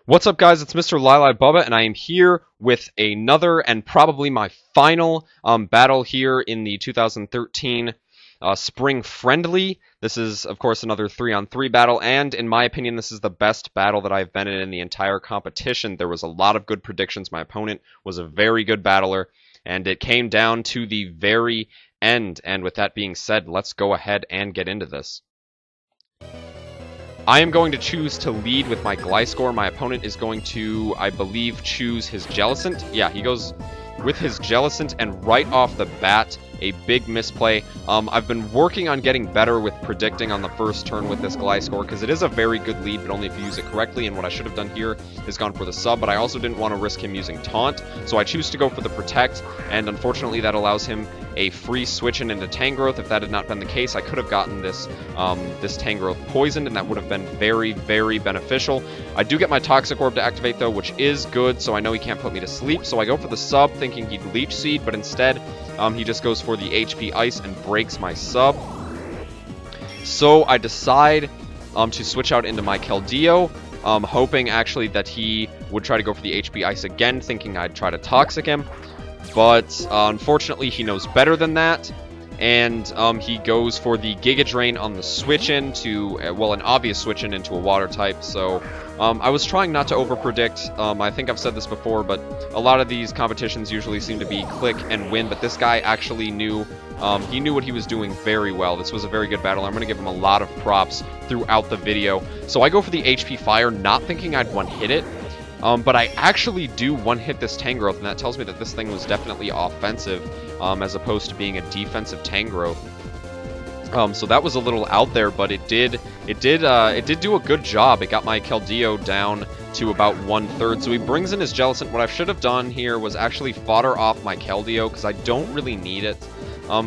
What's up, guys? It's Mr. Lili Bubba, and I am here with another and probably my final battle here in the 2013 Spring Friendly. This is, of course, another 3-on-3 battle, and in my opinion, this is the best battle that I've been in the entire competition. There was a lot of good predictions. My opponent was a very good battler, and it came down to the very end. And with that being said, let's go ahead and get into this. I am going to choose to lead with my Gliscor. My opponent is going to, I believe, choose his Jellicent. Yeah, he goes with his Jellicent, and right off the bat, a big misplay. I've been working on getting better with predicting on the first turn with this Gliscor, because it is a very good lead, but only if you use it correctly, and what I should have done here is gone for the sub, but I also didn't want to risk him using Taunt, so I choose to go for the Protect, and unfortunately that allows him a free switch into Tangrowth. If that had not been the case, I could have gotten this this Tangrowth poisoned, and that would have been very, very beneficial. I do get my Toxic Orb to activate, though, which is good, so I know he can't put me to sleep, so I go for the sub, thinking he'd Leech Seed, but instead, he just goes for the HP Ice and breaks my sub. So I decide to switch out into my Keldeo, hoping actually that he would try to go for the HP Ice again, thinking I'd try to Toxic him. But unfortunately, he knows better than that, and he goes for the Giga Drain on the switch-in to, well, an obvious switch-in into a Water type. So I was trying not to over-predict. I think I've said this before, but a lot of these competitions usually seem to be click and win, but this guy actually knew, he knew what he was doing very well. This was a very good battle. I'm going to give him a lot of props throughout the video. So I go for the HP Fire, not thinking I'd one-hit it. But I actually do one-hit this Tangrowth, and that tells me that this thing was definitely offensive, as opposed to being a defensive Tangrowth. So that was a little out there, but it did do a good job. It got my Keldeo down to about 1/3. So he brings in his Jellicent. What I should have done here was actually fodder off my Keldeo, because I don't really need it,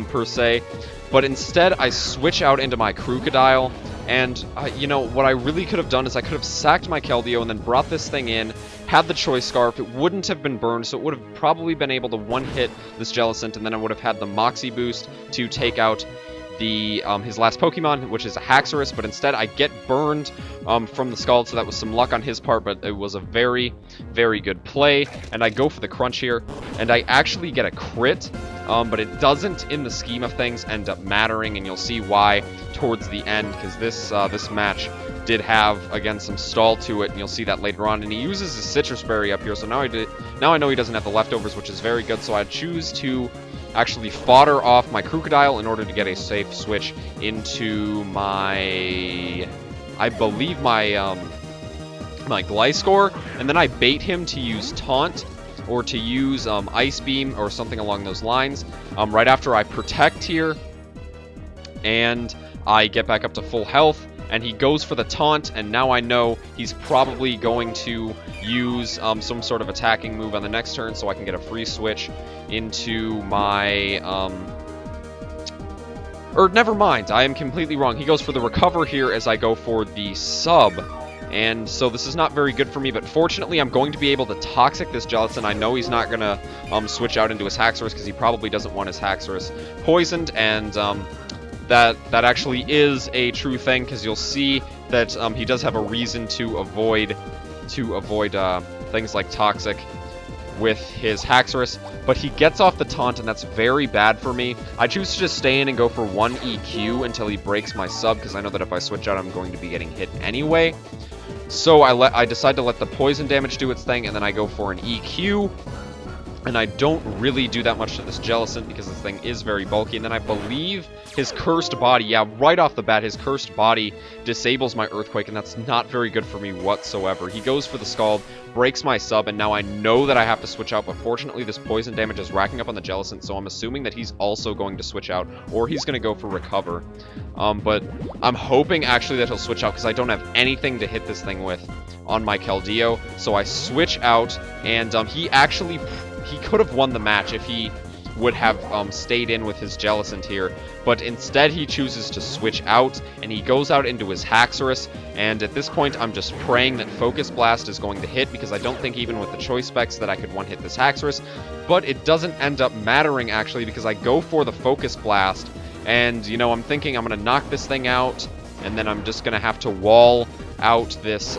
per se. But instead, I switch out into my Crocodile. And, you know, what I really could have done is I could have sacked my Keldeo and then brought this thing in, had the Choice Scarf. It wouldn't have been burned, so it would have probably been able to one-hit this Jellicent, and then I would have had the Moxie boost to take out the his last Pokemon, which is a Haxorus, but instead I get burned from the Scald, so that was some luck on his part, but it was a very, very good play, and I go for the Crunch here, and I actually get a crit, but it doesn't, in the scheme of things, end up mattering, and you'll see why towards the end, because this match did have, again, some stall to it, and you'll see that later on, and he uses his Citrus Berry up here, so now I know he doesn't have the leftovers, which is very good, so I choose to actually fodder off my Crocodile in order to get a safe switch into my, I believe my my Gliscor, and then I bait him to use Taunt, or to use Ice Beam, or something along those lines, right after I Protect here, and I get back up to full health, and he goes for the Taunt, and now I know he's probably going to use some sort of attacking move on the next turn, so I can get a free switch into my, or never mind, I am completely wrong. He goes for the Recover here as I go for the sub, and so this is not very good for me, but fortunately I'm going to be able to Toxic this Jellicent. I know he's not going to switch out into his Haxorus, because he probably doesn't want his Haxorus poisoned, and that actually is a true thing, because you'll see that he does have a reason to avoid things like Toxic with his Haxorus, but he gets off the Taunt, and that's very bad for me. I choose to just stay in and go for 1 EQ until he breaks my sub, because I know that if I switch out, I'm going to be getting hit anyway. So I decide to let the poison damage do its thing, and then I go for an EQ. And I don't really do that much to this Jellicent, because this thing is very bulky. And then I believe his Cursed Body, yeah, right off the bat, his Cursed Body disables my Earthquake, and that's not very good for me whatsoever. He goes for the Scald, breaks my sub, and now I know that I have to switch out, but fortunately this poison damage is racking up on the Jellicent, so I'm assuming that he's also going to switch out, or he's going to go for Recover. But I'm hoping actually that he'll switch out, because I don't have anything to hit this thing with on my Keldeo. So I switch out, and he could have won the match if he would have stayed in with his Jellicent here, but instead he chooses to switch out, and he goes out into his Haxorus, and at this point I'm just praying that Focus Blast is going to hit, because I don't think even with the choice specs that I could one-hit this Haxorus, but it doesn't end up mattering actually, because I go for the Focus Blast, and, you know, I'm thinking I'm going to knock this thing out, and then I'm just going to have to wall out this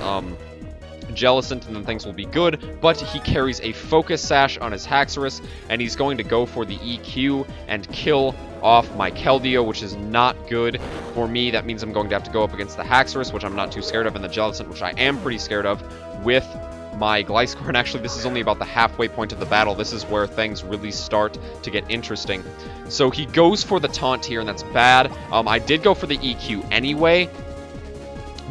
Jellicent, and then things will be good, but he carries a Focus Sash on his Haxorus, and he's going to go for the EQ and kill off my Keldeo, which is not good for me. That means I'm going to have to go up against the Haxorus, which I'm not too scared of, and the Jellicent, which I am pretty scared of, with my Gliscor. And actually, this is only about the halfway point of the battle. This is where things really start to get interesting. So he goes for the taunt here, and that's bad. I did go for the EQ anyway,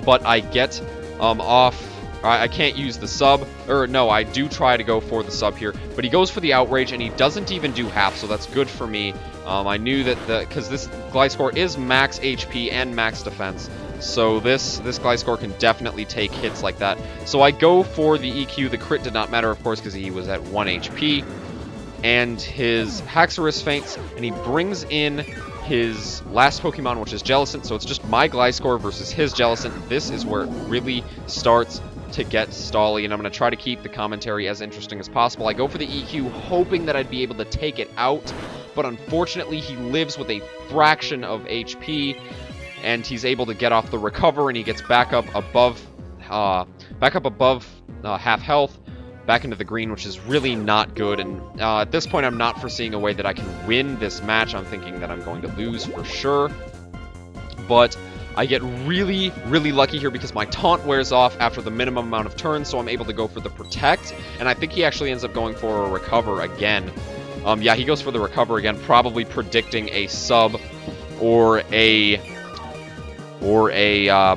but I get off. I can't use the sub, or no, I do try to go for the sub here, but he goes for the Outrage, and he doesn't even do half, so that's good for me. I knew that because this Gliscor is max HP and max defense, so this Gliscor can definitely take hits like that. So I go for the EQ. The crit did not matter, of course, because he was at 1 HP, and his Haxorus faints, and he brings in his last Pokemon, which is Jellicent, so it's just my Gliscor versus his Jellicent. This is where it really starts to get stally, and I'm going to try to keep the commentary as interesting as possible. I go for the EQ, hoping that I'd be able to take it out, but unfortunately he lives with a fraction of HP, and he's able to get off the recover, and he gets back up above half health, back into the green, which is really not good. And at this point, I'm not foreseeing a way that I can win this match. I'm thinking that I'm going to lose for sure, but I get really, really lucky here because my taunt wears off after the minimum amount of turns, so I'm able to go for the Protect, and I think he actually ends up going for a Recover again. Yeah, he goes for the Recover again, probably predicting a sub or a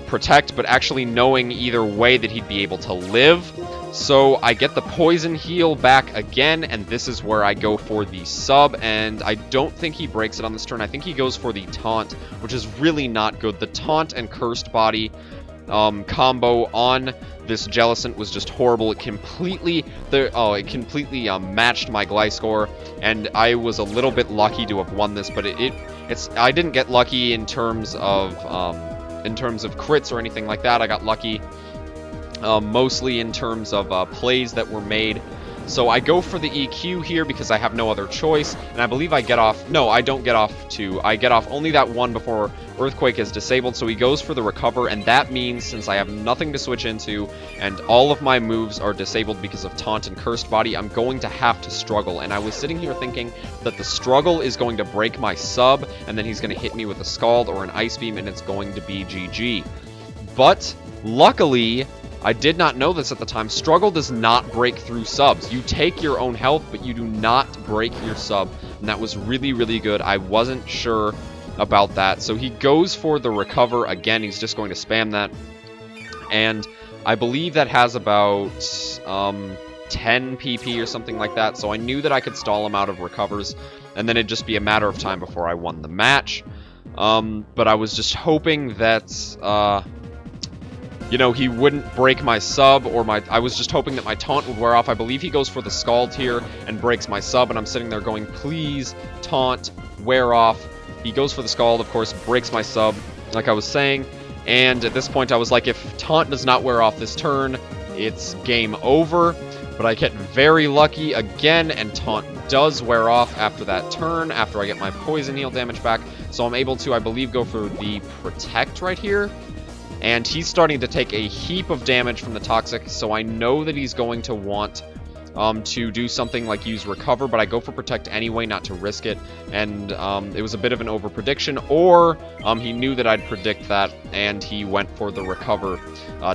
Protect, but actually knowing either way that he'd be able to live. So I get the Poison Heal back again, and this is where I go for the sub, and I don't think he breaks it on this turn. I think he goes for the Taunt, which is really not good. The Taunt and Cursed Body combo on this Jellicent was just horrible. It completely matched my Gliscor, and I was a little bit lucky to have won this, but I didn't get lucky in terms of crits or anything like that. I got lucky mostly in terms of plays that were made. So I go for the EQ here because I have no other choice, and I believe I get off. No, I don't get off 2. I get off only that 1 before Earthquake is disabled, so he goes for the Recover, and that means since I have nothing to switch into, and all of my moves are disabled because of Taunt and Cursed Body, I'm going to have to struggle. And I was sitting here thinking that the struggle is going to break my sub, and then he's going to hit me with a Scald or an Ice Beam, and it's going to be GG. But luckily, I did not know this at the time. Struggle does not break through subs. You take your own health, but you do not break your sub. And that was really, really good. I wasn't sure about that. So he goes for the Recover again. He's just going to spam that. And I believe that has about 10 PP or something like that. So I knew that I could stall him out of Recovers, and then it'd just be a matter of time before I won the match. But I was just hoping that you know, he wouldn't break my sub, or I was just hoping that my taunt would wear off. I believe he goes for the Scald here and breaks my sub, and I'm sitting there going, please, taunt, wear off. He goes for the Scald, of course, breaks my sub, like I was saying, and at this point I was like, if taunt does not wear off this turn, it's game over. But I get very lucky again, and taunt does wear off after that turn, after I get my Poison Heal damage back, so I'm able to, I believe, go for the Protect right here. And he's starting to take a heap of damage from the Toxic, so I know that he's going to want to do something like use Recover, but I go for Protect anyway, not to risk it. And it was a bit of an over-prediction, or he knew that I'd predict that, and he went for the Recover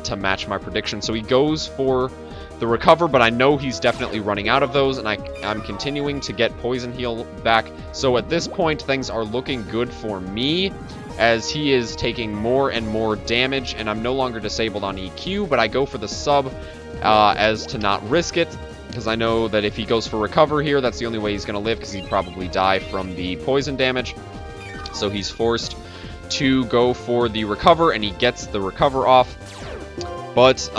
to match my prediction. So he goes for the Recover, but I know he's definitely running out of those, and I'm continuing to get Poison Heal back. So at this point, things are looking good for me, as he is taking more and more damage, and I'm no longer disabled on EQ, but I go for the sub as to not risk it, because I know that if he goes for Recover here, that's the only way he's going to live, because he'd probably die from the poison damage. So he's forced to go for the Recover, and he gets the Recover off. But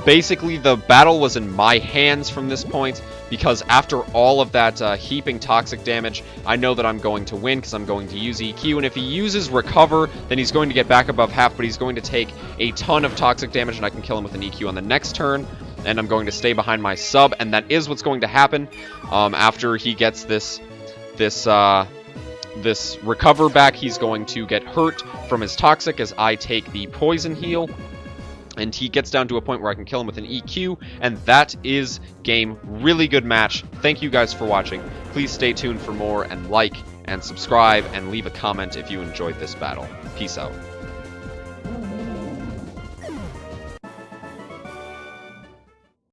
basically the battle was in my hands from this point, because after all of that heaping toxic damage, I know that I'm going to win because I'm going to use EQ, and if he uses Recover, then he's going to get back above half, but he's going to take a ton of toxic damage, and I can kill him with an EQ on the next turn, and I'm going to stay behind my sub, and that is what's going to happen after he gets this Recover back. He's going to get hurt from his toxic as I take the Poison Heal. and he gets down to a point where I can kill him with an EQ, and that is game. Really good match. Thank you guys for watching. Please stay tuned for more, and like and subscribe and leave a comment if you enjoyed this battle. Peace out.